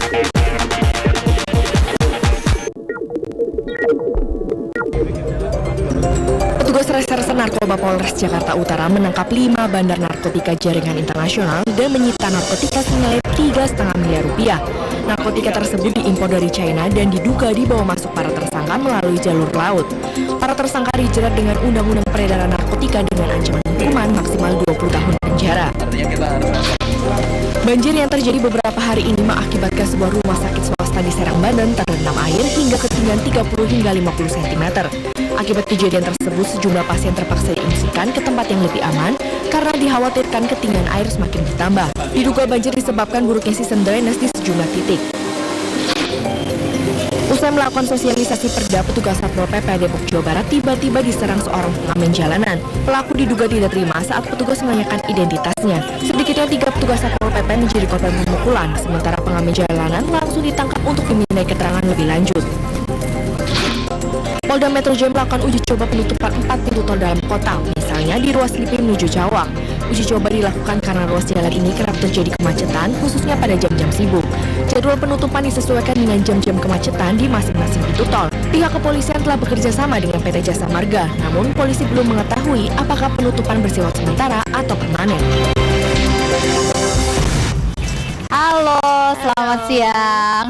Petugas Reserse Narkoba Polres Jakarta Utara menangkap 5 bandar narkotika jaringan internasional dan menyita narkotika senilai Rp3,5 miliar. Narkotika tersebut diimpor dari China dan diduga dibawa masuk para tersangka melalui jalur laut. Para tersangka dijerat dengan Undang-Undang Peredaran Narkotika dengan ancaman hukuman maksimal 20 tahun penjara. Banjir yang terjadi beberapa hari ini mengakibatkan sebuah rumah sakit swasta di Serang, Banten terendam air hingga ketinggian 30 hingga 50 cm. Akibat kejadian tersebut, sejumlah pasien terpaksa diungsikan ke tempat yang lebih aman karena dikhawatirkan ketinggian air semakin bertambah. Diduga banjir disebabkan buruknya sistem drainase di sejumlah titik. Usai melakukan sosialisasi perda, petugas Satpol PP Depok, Jawa Barat tiba-tiba diserang seorang pengamen jalanan. Pelaku diduga tidak terima saat petugas menanyakan identitasnya. Sedikitnya 3 petugas Satpol PP menjadi korban pemukulan, sementara pengamen jalanan langsung ditangkap untuk dimintai keterangan lebih lanjut. Polda Metro Jaya melakukan uji coba penutupan 4 pintu tol dalam kota, misalnya di ruas Slipi menuju Cawang. Uji coba dilakukan karena ruas jalan ini kerap terjadi kemacetan, khususnya pada jam-jam sibuk. Jadwal penutupan disesuaikan dengan jam-jam kemacetan di masing-masing pintu tol. Pihak kepolisian telah bekerja sama dengan PT Jasa Marga, namun polisi belum mengetahui apakah penutupan bersifat sementara atau permanen. Halo, selamat siang.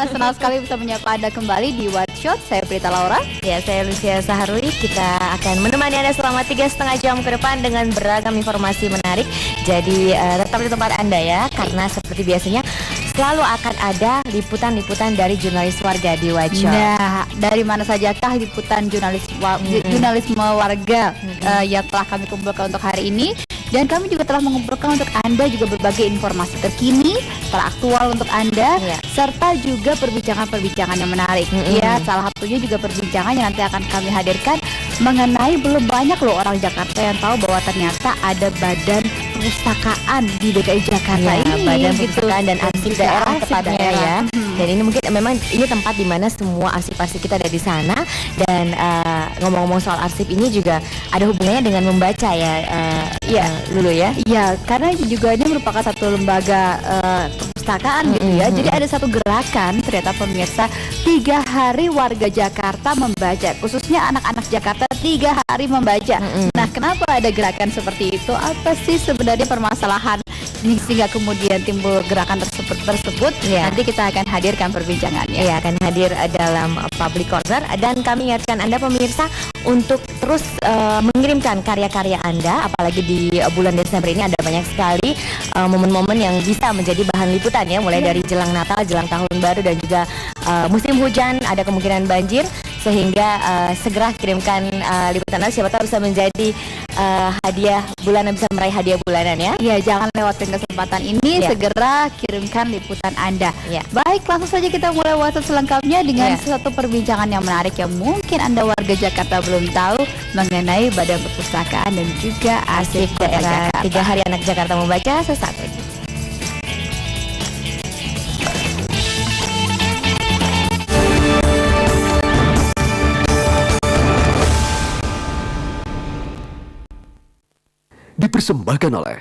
Senang sekali bisa menyapa Anda kembali di One Shot. Saya Prita Laura. Ya, saya Lucia Saharwi. Kita akan menemani Anda selama 3,5 jam ke depan dengan beragam informasi menarik. Jadi tetap di tempat Anda ya, karena seperti biasanya selalu akan ada liputan-liputan dari jurnalis warga di One Shot. Nah, dari mana sajakah liputan jurnalisme warga yang telah kami kumpulkan untuk hari ini? Dan kami juga telah mengumpulkan untuk Anda juga berbagai informasi terkini, teraktual untuk Anda, serta juga perbincangan-perbincangan yang menarik. Ya, salah satunya juga perbincangan yang nanti akan kami hadirkan mengenai belum banyak loh orang Jakarta yang tahu bahwa ternyata ada badan perpustakaan di DKI Jakarta ini. Badan perpustakaan dan arsip daerah tepatnya ya. Dan ini mungkin memang ini tempat di mana semua arsip-arsip kita ada di sana. Dan ngomong-ngomong soal arsip ini juga ada hubungannya dengan membaca ya. Lulu ya. Iya, karena juga ini merupakan satu lembaga perpustakaan gitu ya. Jadi ada satu gerakan ternyata pemirsa 3 hari warga Jakarta membaca, khususnya anak-anak Jakarta 3 hari membaca. Nah, kenapa ada gerakan seperti itu? Apa sih sebenarnya permasalahan sehingga kemudian timbul gerakan tersebut? Nanti kita akan hadirkan perbincangannya. Iya, akan hadir dalam public corner dan kami ingatkan Anda pemirsa untuk terus mengirimkan karya-karya Anda, apalagi di bulan Desember ini ada banyak sekali momen-momen yang bisa menjadi bahan liputan ya, mulai dari jelang Natal, jelang Tahun Baru dan juga musim hujan, ada kemungkinan banjir, sehingga segera kirimkan liputan Anda, siapa tahu bisa menjadi hadiah bulanan, bisa meraih hadiah bulanan ya. Iya, jangan lewatin kesempatan ini, segera kirimkan liputan Anda. Baik, langsung saja kita mulai WhatsApp selengkapnya dengan satu perbincangan yang menarik yang mungkin Anda warga Jakarta belum tahu mengenai Badan Perpustakaan dan juga arsip daerah. 3 hari anak Jakarta membaca, sesaat lagi. Dipersembahkan oleh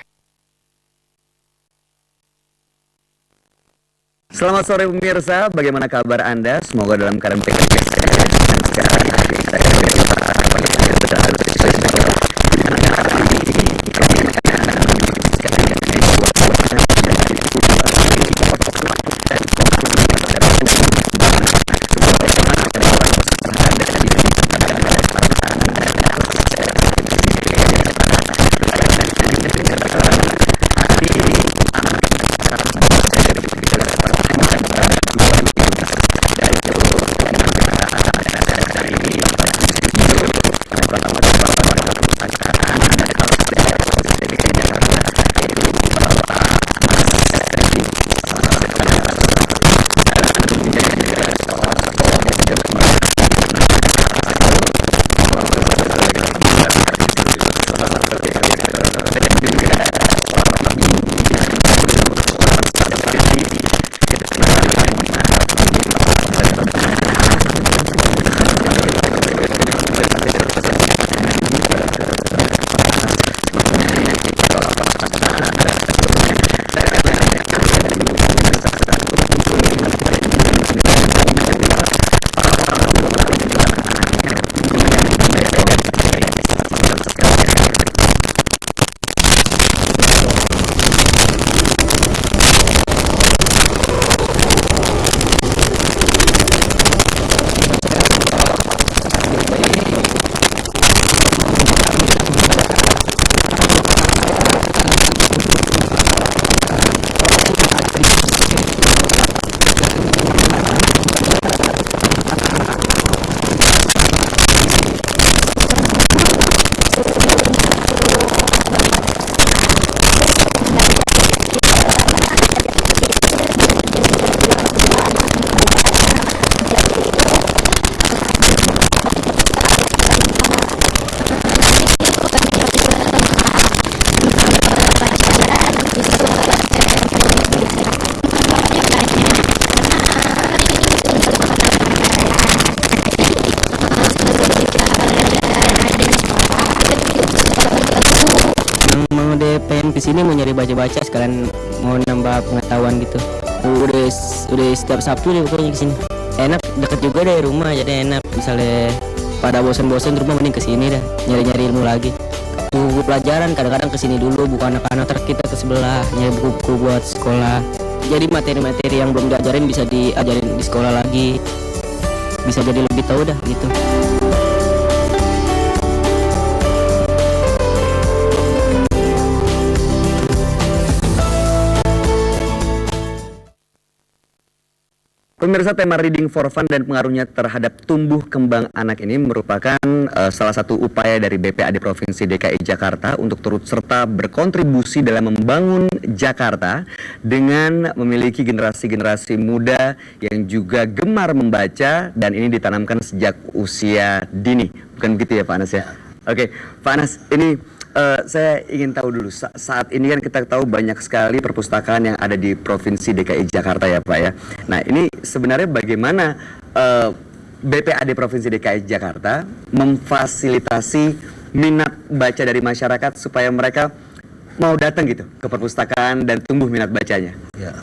Selamat sore pemirsa, bagaimana kabar Anda? Semoga dalam keadaan baik-baik kesini mau nyari baca-baca sekalian mau nambah pengetahuan gitu. Udah setiap Sabtu nih pokoknya kesini. Enak, deket juga dari rumah jadi enak. Misalnya pada bosan-bosan di rumah mending kesini dah nyari-nyari ilmu lagi. Buku pelajaran kadang-kadang kesini dulu, buku anak-anak kita ke sebelah nyari buku-buku buat sekolah. Jadi materi-materi yang belum diajarin bisa diajarin di sekolah lagi. Bisa jadi lebih tahu dah gitu. Pemirsa, tema Reading for Fun dan pengaruhnya terhadap tumbuh kembang anak ini merupakan salah satu upaya dari BPAD Provinsi DKI Jakarta untuk turut serta berkontribusi dalam membangun Jakarta dengan memiliki generasi-generasi muda yang juga gemar membaca, dan ini ditanamkan sejak usia dini. Bukan begitu ya Pak Anas ya? Oke, Pak Anas, ini saya ingin tahu dulu, saat ini kan kita tahu banyak sekali perpustakaan yang ada di Provinsi DKI Jakarta ya Pak ya. Nah ini sebenarnya bagaimana BPAD Provinsi DKI Jakarta memfasilitasi minat baca dari masyarakat supaya mereka mau datang gitu ke perpustakaan dan tumbuh minat bacanya? Ya.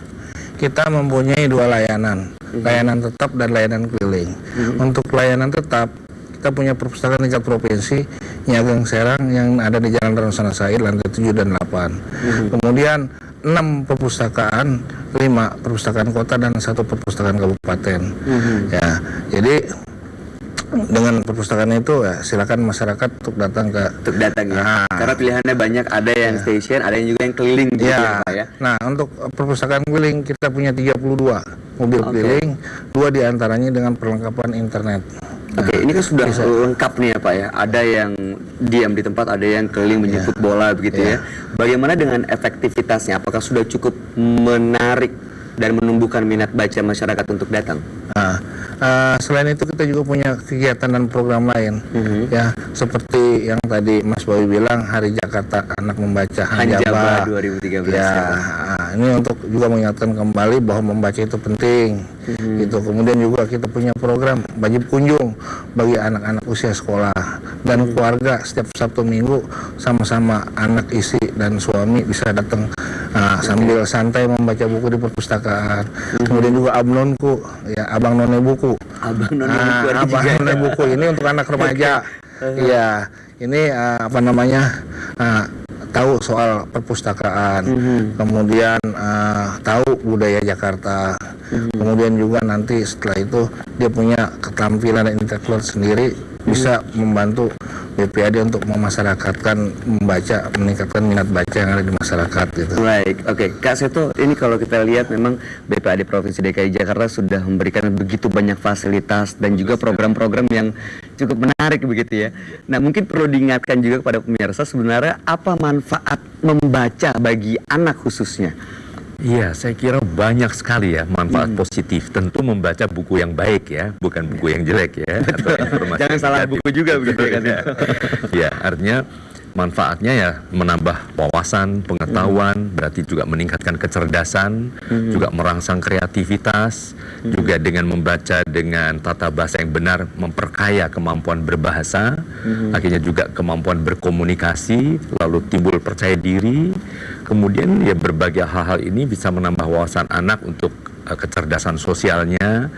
Kita mempunyai 2 layanan, layanan tetap dan layanan keliling. Untuk layanan tetap, kita punya perpustakaan tingkat provinsi Ageng Serang yang ada di Jalan Rasuna Said lantai 7 dan 8. Kemudian 6 perpustakaan, 5 perpustakaan kota dan 1 perpustakaan kabupaten. Ya, jadi dengan perpustakaan itu ya silakan masyarakat untuk datang ya. Karena pilihannya banyak, ada yang station, ada yang juga yang keliling gitu ya Pak ya. Nah, untuk perpustakaan keliling kita punya 32 mobil keliling, 2 diantaranya dengan perlengkapan internet. Oke, ini kan sudah lengkap nih ya Pak ya. Ada yang diam di tempat, ada yang keliling menjemput bola begitu ya. Bagaimana dengan efektivitasnya? Apakah sudah cukup menarik dan menumbuhkan minat baca masyarakat untuk datang? Selain itu kita juga punya kegiatan dan program lain ya, seperti yang tadi Mas Bawi bilang, Hari Jakarta Anak Membaca Hanjaba 2013 ini untuk juga mengingatkan kembali bahwa membaca itu penting gitu. Kemudian juga kita punya program wajib kunjung bagi anak-anak usia sekolah dan keluarga. Setiap Sabtu Minggu sama-sama anak, istri dan suami bisa datang sambil santai membaca buku di perpustakaan. Kemudian juga Abnonku ya, Abang None Buku. Abang None Buku ini untuk anak remaja. Iya, ini tahu soal perpustakaan, kemudian tahu budaya Jakarta, kemudian juga nanti setelah itu dia punya keterampilan dan intelektual sendiri, bisa membantu BPAD untuk memasyarakatkan membaca, meningkatkan minat baca yang ada di masyarakat gitu. Baik, oke. Kak Seto, ini kalau kita lihat memang BPAD Provinsi DKI Jakarta sudah memberikan begitu banyak fasilitas dan juga program-program yang cukup menarik begitu ya. Nah, mungkin perlu diingatkan juga kepada pemirsa sebenarnya apa manfaat membaca bagi anak khususnya. Iya, saya kira banyak sekali ya manfaat positif. Tentu membaca buku yang baik ya, bukan buku yang jelek ya. Atau informasi jangan salah buku juga begitu kan. Ya, artinya manfaatnya ya menambah wawasan, pengetahuan, berarti juga meningkatkan kecerdasan, juga merangsang kreativitas, juga dengan membaca dengan tata bahasa yang benar memperkaya kemampuan berbahasa, akhirnya juga kemampuan berkomunikasi, lalu timbul percaya diri. Kemudian ya berbagai hal-hal ini bisa menambah wawasan anak untuk kecerdasan sosialnya,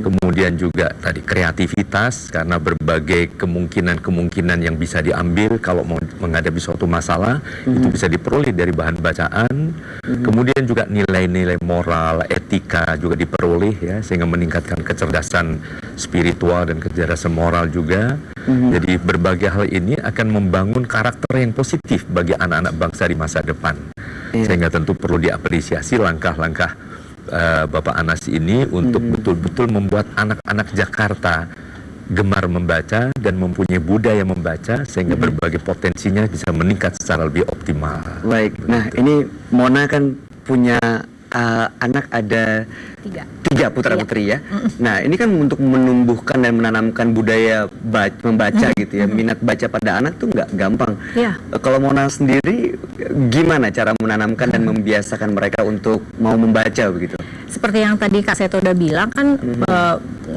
kemudian juga tadi kreativitas karena berbagai kemungkinan yang bisa diambil kalau mau menghadapi suatu masalah itu bisa diperoleh dari bahan bacaan. Kemudian juga nilai-nilai moral, etika juga diperoleh ya, sehingga meningkatkan kecerdasan spiritual dan kecerdasan moral juga. Jadi berbagai hal ini akan membangun karakter yang positif bagi anak-anak bangsa di masa depan. Sehingga tentu perlu diapresiasi langkah-langkah Bapak Anas ini untuk betul-betul membuat anak-anak Jakarta gemar membaca dan mempunyai budaya membaca sehingga berbagai potensinya bisa meningkat secara lebih optimal. Baik, nah ini Mona kan punya anak ada 3 putra-putri ya. Nah ini kan untuk menumbuhkan dan menanamkan budaya membaca gitu ya, minat baca pada anak tuh nggak gampang. Kalau Mona sendiri gimana cara menanamkan dan membiasakan mereka untuk mau membaca begitu? Seperti yang tadi Kak Seto udah bilang kan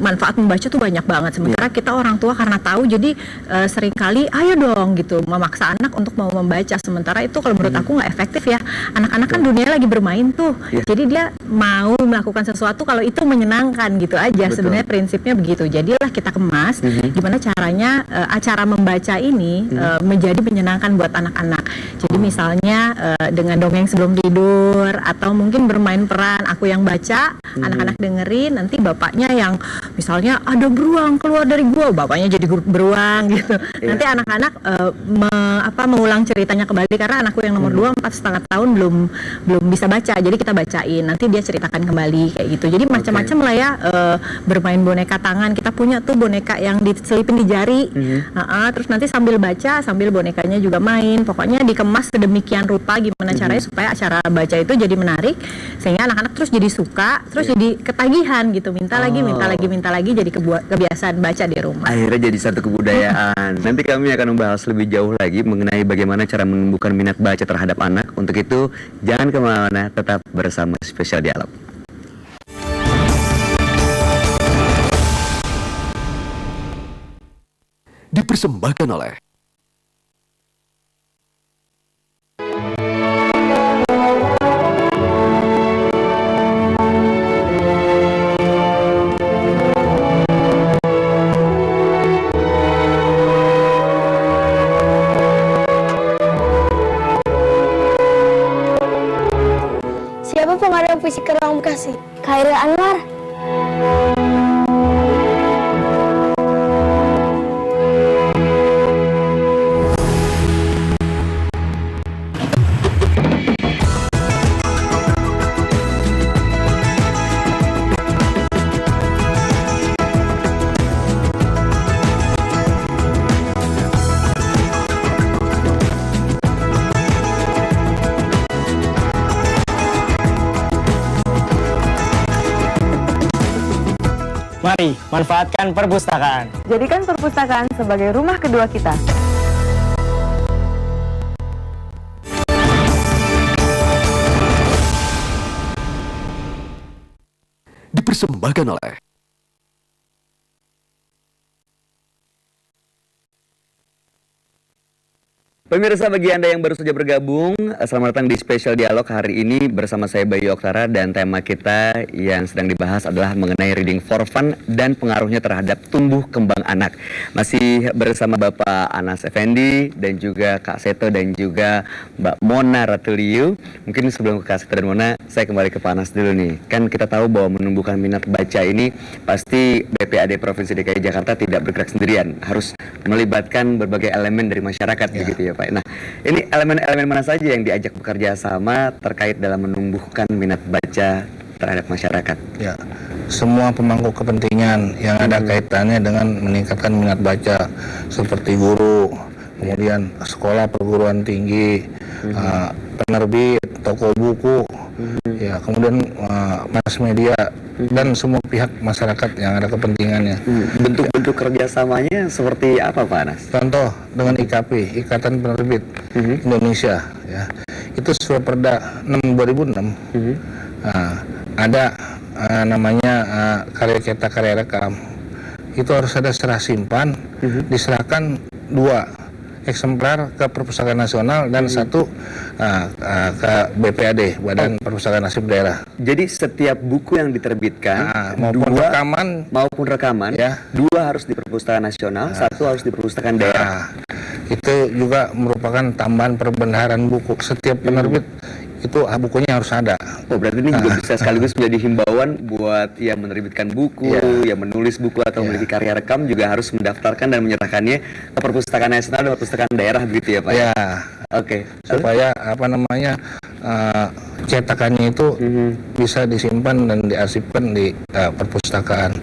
manfaat membaca tuh banyak banget. Sementara kita orang tua karena tahu, jadi seringkali ayo dong gitu memaksa anak untuk mau membaca. Sementara itu kalau menurut aku nggak efektif ya. Anak-anak kan dunia lagi bermain tuh, jadi dia mau melakukan sesuatu kalau itu menyenangkan gitu aja. Sebenarnya prinsipnya begitu. Jadilah kita kemas gimana caranya acara membaca ini menjadi menyenangkan buat anak-anak. Jadi misalnya dengan dongeng sebelum tidur, atau mungkin bermain peran aku yang baca, anak-anak dengerin, nanti bapaknya yang misalnya ada beruang keluar dari gua, bapaknya jadi beruang gitu. Nanti anak-anak mengulang ceritanya kembali, karena anakku yang nomor 2 4,5 tahun belum bisa baca, jadi kita bacain, nanti dia ceritakan kembali kayak gitu. Jadi macam-macam lah ya, bermain boneka tangan, kita punya tuh boneka yang diselipin di jari, terus nanti sambil baca sambil bonekanya juga main. Pokoknya dikemas sedemikian rupa gimana caranya supaya acara baca itu jadi menarik, sehingga anak-anak terus jadi suka, terus jadi ketagihan gitu, minta lagi, jadi kebiasaan baca di rumah. Akhirnya jadi satu kebudayaan. Nanti kami akan membahas lebih jauh lagi mengenai bagaimana cara menumbuhkan minat baca terhadap anak. Untuk itu jangan kemana-mana, tetap bersama Spesial Dialog. Dipersembahkan oleh Siapa pengarang puisi Keram Kasih? Khairil Anwar. Mari manfaatkan perpustakaan. Jadikan perpustakaan sebagai rumah kedua kita. Dipersembahkan oleh Pemirsa, bagi Anda yang baru saja bergabung, selamat datang di Spesial Dialog hari ini bersama saya Bayu Oktara, dan tema kita yang sedang dibahas adalah mengenai reading for fun dan pengaruhnya terhadap tumbuh kembang anak. Masih bersama Bapak Anas Effendi dan juga Kak Seto dan juga Mbak Mona Ratuliu. Mungkin sebelum ke Kak Seto dan Mona, saya kembali ke Pak Anas dulu nih. Kan kita tahu bahwa menumbuhkan minat baca ini pasti BPAD Provinsi DKI Jakarta tidak bergerak sendirian, harus melibatkan berbagai elemen dari masyarakat begitu ya Pak. Nah, ini elemen-elemen mana saja yang diajak bekerja sama terkait dalam menumbuhkan minat baca terhadap masyarakat? Ya, semua pemangku kepentingan yang ada kaitannya dengan meningkatkan minat baca, seperti guru, kemudian sekolah perguruan tinggi, penerbit, toko buku, ya, kemudian mass media, dan semua pihak masyarakat yang ada kepentingannya. Bentuk-bentuk kerjasamanya seperti apa Pak Anas? Contoh dengan IKP, Ikatan Penerbit Indonesia, ya, itu sesuai Perda 6/2006, ada namanya karya cetak, karya rekam, itu harus ada serah simpan, diserahkan 2 eksemplar ke Perpustakaan Nasional dan 1 ke BPAD, Badan Perpustakaan Arsip Daerah. Jadi setiap buku yang diterbitkan maupun rekaman ya, 2 harus di Perpustakaan Nasional, 1 harus di Perpustakaan Daerah. Itu juga merupakan tambahan perbendaharaan buku. Setiap penerbit itu bukunya harus ada. Oh, berarti ini juga bisa sekaligus menjadi himbauan buat yang menerbitkan buku, yang menulis buku atau memiliki karya rekam juga harus mendaftarkan dan menyerahkannya ke Perpustakaan Nasional dan Perpustakaan Daerah begitu ya Pak? Ya. Oke. Supaya cetakannya itu bisa disimpan dan diarsipkan di perpustakaan.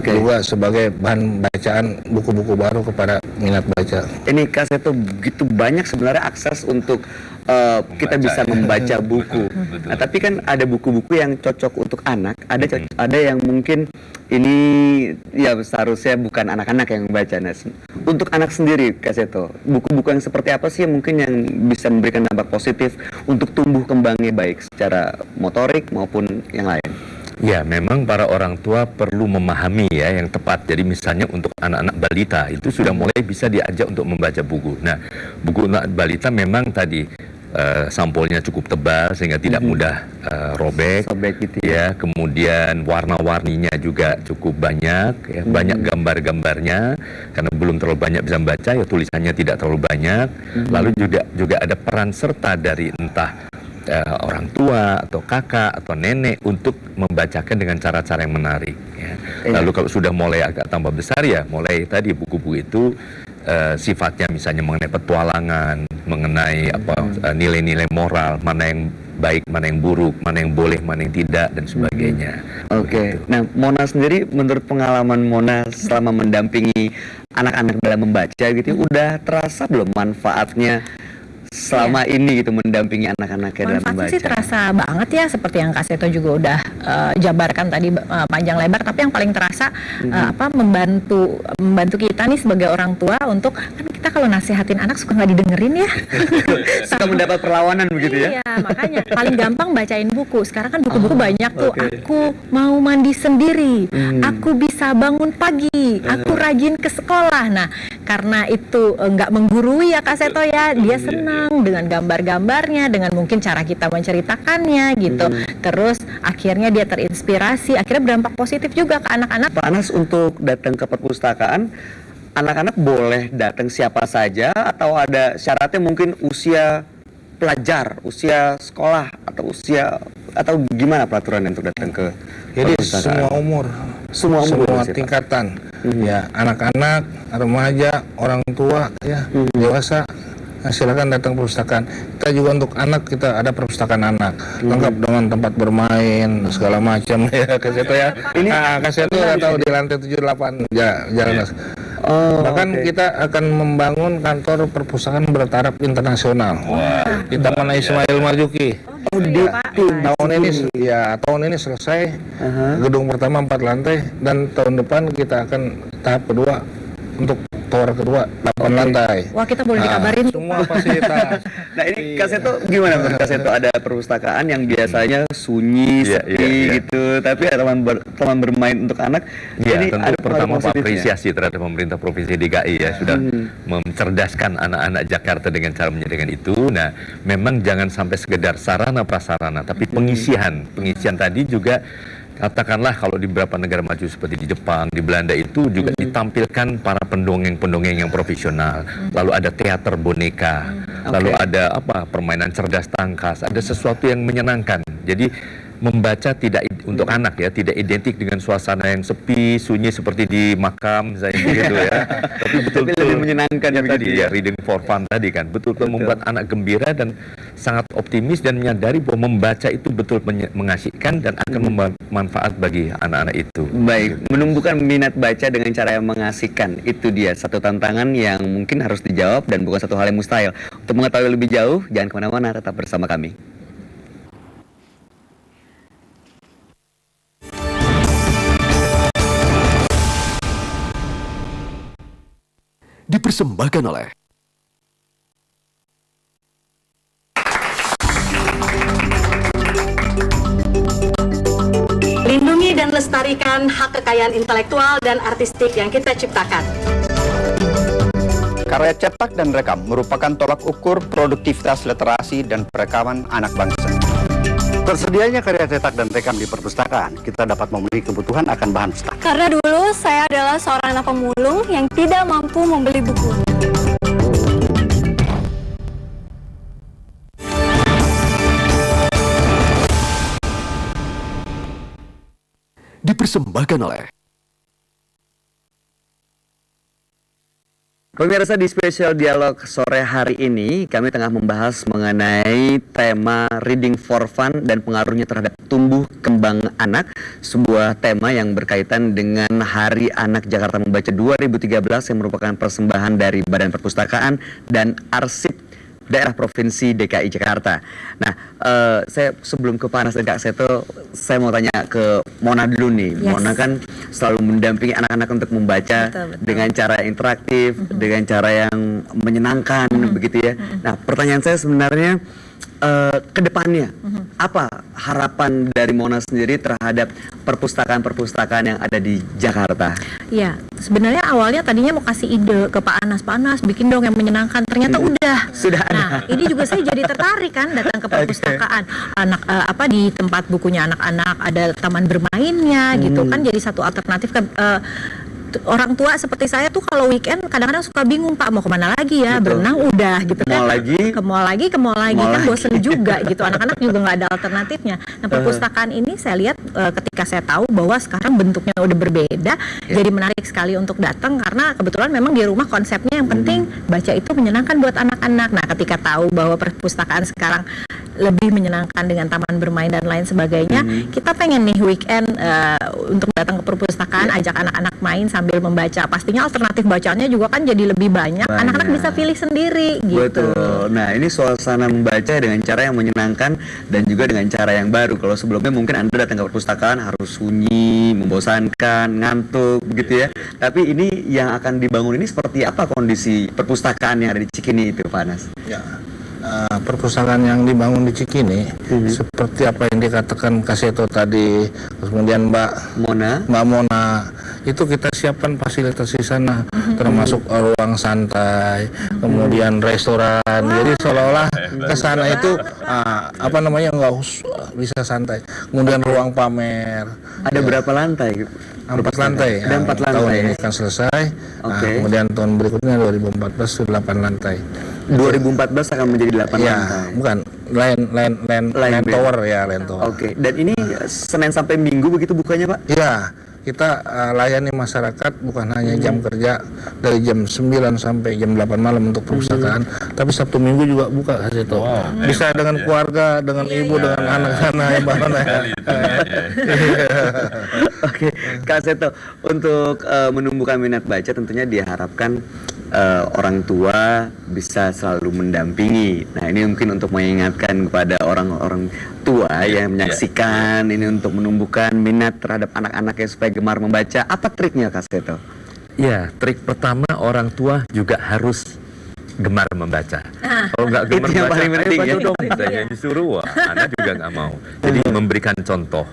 Juga sebagai bahan bacaan buku-buku baru kepada minat baca. Ini Kak Seto, begitu banyak sebenarnya akses untuk kita bisa membaca buku. Nah, tapi kan ada buku-buku yang cocok untuk anak, ada yang mungkin ini ya seharusnya bukan anak-anak yang membaca. Nah, untuk anak sendiri Kak Seto, buku-buku yang seperti apa sih mungkin yang bisa memberikan dampak positif untuk tumbuh kembangnya baik secara motorik maupun yang lain? Ya, memang para orang tua perlu memahami ya yang tepat. Jadi misalnya untuk anak-anak balita itu sudah mulai bisa diajak untuk membaca buku. Nah, buku untuk balita memang tadi sampulnya cukup tebal sehingga tidak mudah robek gitu ya. Kemudian warna-warninya juga cukup banyak ya, banyak gambar-gambarnya karena belum terlalu banyak bisa membaca ya, tulisannya tidak terlalu banyak. Lalu juga ada peran serta dari entah orang tua atau kakak atau nenek untuk membacakan dengan cara-cara yang menarik ya. Lalu kalau sudah mulai agak tambah besar ya mulai tadi buku-buku itu sifatnya misalnya mengenai petualangan, mengenai nilai-nilai moral, mana yang baik, mana yang buruk, mana yang boleh, mana yang tidak, dan sebagainya. Oke. Nah, Mona sendiri menurut pengalaman Mona selama mendampingi anak-anak dalam membaca gitu, udah terasa belum manfaatnya selama ini gitu mendampingi anak-anaknya dalam membaca? Manfaatnya sih terasa banget ya, seperti yang Kak Seto juga udah jabarkan tadi panjang lebar. Tapi yang paling terasa membantu kita nih sebagai orang tua untuk, kan kita kalau nasihatin anak suka nggak didengerin ya. Suka mendapat perlawanan begitu ya? Iya, makanya paling gampang bacain buku. Sekarang kan buku-buku banyak tuh. Aku mau mandi sendiri, aku bisa bangun pagi, aku rajin ke sekolah. Nah, karena itu nggak menggurui ya Kak Seto ya, dia senang dengan gambar-gambarnya, dengan mungkin cara kita menceritakannya gitu. Terus akhirnya dia terinspirasi, akhirnya berdampak positif juga ke anak-anak. Pak Anas, untuk datang ke perpustakaan, anak-anak boleh datang siapa saja atau ada syaratnya, mungkin usia pelajar, usia sekolah, atau gimana peraturan untuk datang ke Jadi perpustakaan? semua tingkatan, ya, anak-anak, remaja, orang tua, ya, dewasa. Nah, silakan datang perpustakaan. Kita juga untuk anak, kita ada perpustakaan anak, lengkap dengan tempat bermain segala macam ya. Kak Seto ya. Ini Kak Seto udah tahu di lantai 78 Jalan Mas. Bahkan kita akan membangun kantor perpustakaan bertaraf internasional. Di Taman Ismail Marzuki. Tahun ini selesai. Gedung pertama 4 lantai, dan tahun depan kita akan tahap kedua untuk tower kedua 8 lantai. Wah, kita boleh dikabarin semua fasilitas. Nah, ini Kak Seto gimana menurut Kak Seto? Ada perpustakaan yang biasanya sunyi, sepi gitu, tapi ada taman bermain untuk anak. Ya, Jadi tentu pertama apresiasi terhadap pemerintah Provinsi DKI ya, sudah mencerdaskan anak-anak Jakarta dengan cara menyediakan itu. Nah, memang jangan sampai sekedar sarana prasarana, tapi pengisian tadi juga. Katakanlah kalau di beberapa negara maju seperti di Jepang, di Belanda itu juga ditampilkan para pendongeng-pendongeng yang profesional. Lalu ada teater boneka, lalu ada permainan cerdas tangkas, ada sesuatu yang menyenangkan. Jadi membaca tidak untuk anak ya, tidak identik dengan suasana yang sepi, sunyi seperti di makam saya gitu ya. Tapi betul-betul lebih menyenangkan ya tadi ya, reading for fun tadi kan. Betul-betul membuat anak gembira dan sangat optimis dan menyadari bahwa membaca itu betul mengasihkan dan akan membawa manfaat bagi anak-anak itu. Baik, menumbuhkan minat baca dengan cara yang mengasihkan, itu dia satu tantangan yang mungkin harus dijawab dan bukan satu hal yang mustahil. Untuk mengetahui lebih jauh, jangan kemana-mana, tetap bersama kami. Dipersembahkan oleh lindungi dan lestarikan hak kekayaan intelektual dan artistik yang kita ciptakan. Karya cetak dan rekam merupakan tolak ukur produktivitas literasi dan perekaman anak bangsa. Tersedianya karya cetak dan rekam di perpustakaan, kita dapat memenuhi kebutuhan akan bahan pustaka. Karena dulu saya adalah seorang anak pemulung yang tidak mampu membeli buku. dipersembahkan oleh Pemirsa, di spesial dialog sore hari ini kami tengah membahas mengenai tema Reading for Fun dan pengaruhnya terhadap tumbuh kembang anak, sebuah tema yang berkaitan dengan Hari Anak Jakarta Membaca 2013 yang merupakan persembahan dari Badan Perpustakaan dan Arsip Daerah Provinsi DKI Jakarta. Nah, saya sebelum ke Pak Anas dan Kak Seto, saya mau tanya ke Mona dulu nih. Yes. Mona kan selalu mendampingi anak-anak untuk membaca dengan cara interaktif, dengan cara yang menyenangkan, begitu ya. Nah, pertanyaan saya sebenarnya, kedepannya apa harapan dari Mona sendiri terhadap perpustakaan-perpustakaan yang ada di Jakarta? Ya, sebenarnya awalnya tadinya mau kasih ide ke Pak Anas bikin dong yang menyenangkan. Ternyata udah. Sudah ada. Nah, ini juga saya jadi tertarik kan datang ke perpustakaan. Di tempat bukunya anak-anak ada taman bermainnya gitu kan, jadi satu alternatif orang tua seperti saya tuh kalau weekend kadang-kadang suka bingung, Pak mau kemana lagi ya. Betul. Berenang udah gitu kan, ke mall lagi kan bosen juga gitu, anak-anak juga nggak ada alternatifnya. Nah, perpustakaan ini saya lihat ketika saya tahu bahwa sekarang bentuknya udah berbeda, jadi menarik sekali untuk datang karena kebetulan memang di rumah konsepnya yang penting baca itu menyenangkan buat anak-anak. Nah, ketika tahu bahwa perpustakaan sekarang lebih menyenangkan dengan taman bermain dan lain sebagainya, kita pengen nih weekend untuk datang ke perpustakaan, ajak anak-anak main sambil membaca. Pastinya alternatif bacaannya juga kan jadi lebih banyak. Anak-anak bisa pilih sendiri gitu. Betul. Nah, ini suasana membaca dengan cara yang menyenangkan dan juga dengan cara yang baru. Kalau sebelumnya mungkin Anda datang ke perpustakaan harus sunyi, membosankan, ngantuk begitu ya. Tapi ini yang akan dibangun ini seperti apa kondisi perpustakaan yang ada di Cikini itu, Pak Anas? Ya. Perpustakaan yang dibangun di Cikini seperti apa yang dikatakan Kaseto tadi, kemudian Mbak Mona, itu kita siapkan fasilitas di sana, termasuk ruang santai, kemudian restoran. Jadi seolah-olah ke sana itu nggak bisa santai. Kemudian ruang pamer. Ada berapa lantai? 4 lantai. Ada 4 lantai. Tahun ini kan selesai. Kemudian tahun berikutnya 2014 sudah 8 lantai. 2014 akan menjadi 8 lantai. Bukan, land tower ya, land tower. Oke. Dan ini Senin sampai Minggu begitu bukanya, Pak? Iya. Kita layani masyarakat bukan hanya jam kerja dari jam 9 sampai jam 8 malam untuk perpustakaan, tapi Sabtu Minggu juga buka Kaseto. Bisa dengan keluarga, dengan ibu, dengan anak-anak yang mana. Oke, Kaseto, untuk menumbuhkan minat baca tentunya diharapkan orang tua bisa selalu mendampingi. Nah, ini mungkin untuk mengingatkan kepada orang-orang tua yang menyaksikan ini untuk menumbuhkan minat terhadap anak-anaknya supaya gemar membaca. Apa triknya, Kaseto? Ya, trik pertama orang tua juga harus gemar membaca. Kalau nggak gemar membaca, baca dong. Saya disuruh, anak juga nggak mau. Jadi memberikan contoh.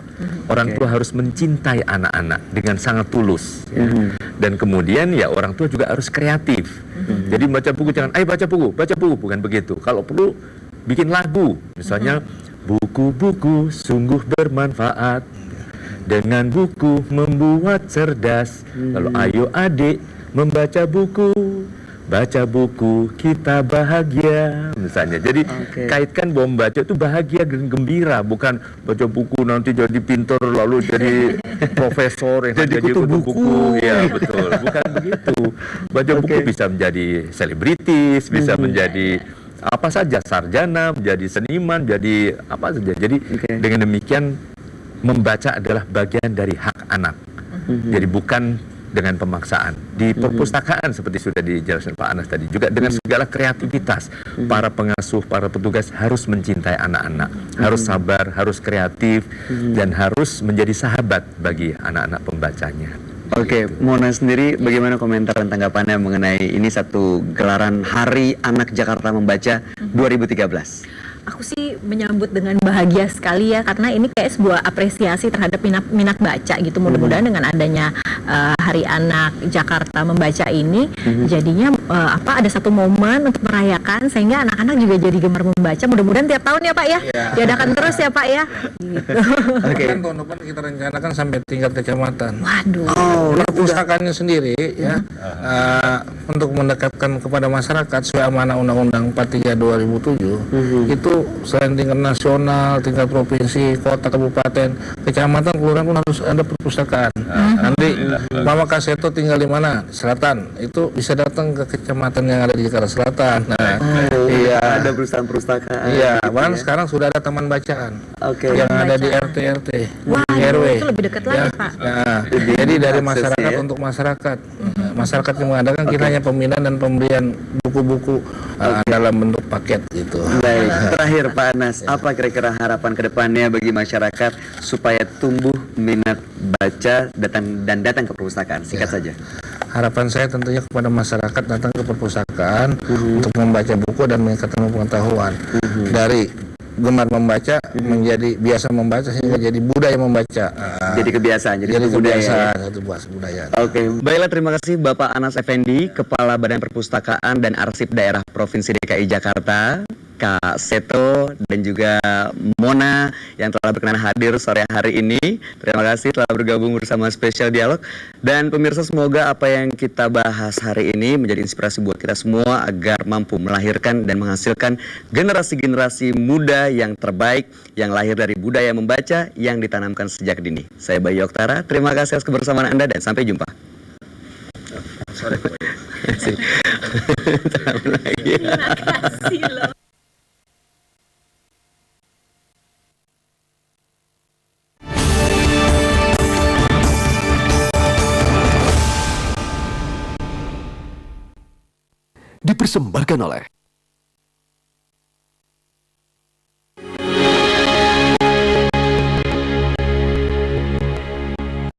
Orang tua harus mencintai anak-anak dengan sangat tulus. Dan kemudian ya orang tua juga harus kreatif. Jadi baca buku jangan, baca buku, bukan begitu. Kalau perlu bikin lagu, misalnya buku-buku sungguh bermanfaat. Dengan buku membuat cerdas. Lalu ayo adik membaca buku. Baca buku kita bahagia misalnya. Jadi kaitkan bahwa membaca itu bahagia dan gembira, bukan baca buku nanti jadi pintar lalu jadi profesor yang jadi kutu buku. Ya betul, bukan begitu. Baca buku bisa menjadi selebritis, bisa menjadi apa saja, sarjana, menjadi seniman, jadi apa saja. Jadi dengan demikian membaca adalah bagian dari hak anak. Jadi bukan dengan pemaksaan. Di perpustakaan seperti sudah dijelaskan Pak Anas tadi, juga dengan segala kreativitas, para pengasuh, para petugas harus mencintai anak-anak, harus sabar, harus kreatif, dan harus menjadi sahabat bagi anak-anak pembacanya. Oke, Mona sendiri bagaimana komentar dan tanggapannya mengenai ini satu gelaran Hari Anak Jakarta Membaca 2013? Aku sih menyambut dengan bahagia sekali ya, karena ini kayak sebuah apresiasi terhadap minat baca gitu. Mudah-mudahan dengan adanya Hari Anak Jakarta Membaca ini, jadinya ada satu momen untuk merayakan sehingga anak-anak juga jadi gemar membaca. Mudah-mudahan tiap tahun ya Pak ya, diadakan terus ya Pak ya. Gitu. Kan tahun depan kita rencanakan sampai tingkat kecamatan. Waduh. Perpustakaannya sendiri ya, untuk mendekatkan kepada masyarakat sesuai amanah Undang-Undang 43 2007 itu selain tingkat nasional, tingkat provinsi, kota, kabupaten, kecamatan, kelurahan pun harus ada perpustakaan. Nanti Mama Kaseto tinggal di mana? Selatan, itu bisa datang ke kecamatan yang ada di Jakarta Selatan. Nah, ada perusahaan perpustakaan. Iya, bahkan sekarang sudah ada taman bacaan yang ada di RT RW. Itu lebih dekat lagi Pak. Nah, jadi dari masyarakat untuk masyarakat. Masyarakat yang mengadakan kita hanya pembinaan dan pemberian buku-buku dalam bentuk paket gitu. Baik, terakhir Pak Anas, apa kira-kira harapan kedepannya bagi masyarakat supaya tumbuh minat baca datang ke perpustakaan? Singkat saja. Harapan saya tentunya kepada masyarakat datang ke perpustakaan untuk membaca buku dan meningkatkan pengetahuan dari gemar membaca menjadi biasa membaca sehingga jadi budaya membaca. Jadi kebiasaan, jadi satu budaya. kebiasaan, satu budaya. Oke, baiklah, terima kasih Bapak Anas Effendi, Kepala Badan Perpustakaan dan Arsip Daerah Provinsi DKI Jakarta, Kak Seto dan juga Mona yang telah berkenan hadir sore hari ini. Terima kasih telah bergabung bersama Spesial Dialog. Dan pemirsa, semoga apa yang kita bahas hari ini menjadi inspirasi buat kita semua agar mampu melahirkan dan menghasilkan generasi-generasi muda yang terbaik, yang lahir dari budaya membaca yang ditanamkan sejak dini. Saya Bayu Oktara, terima kasih atas kebersamaan Anda dan sampai jumpa. Terima kasih loh. Dipersembahkan oleh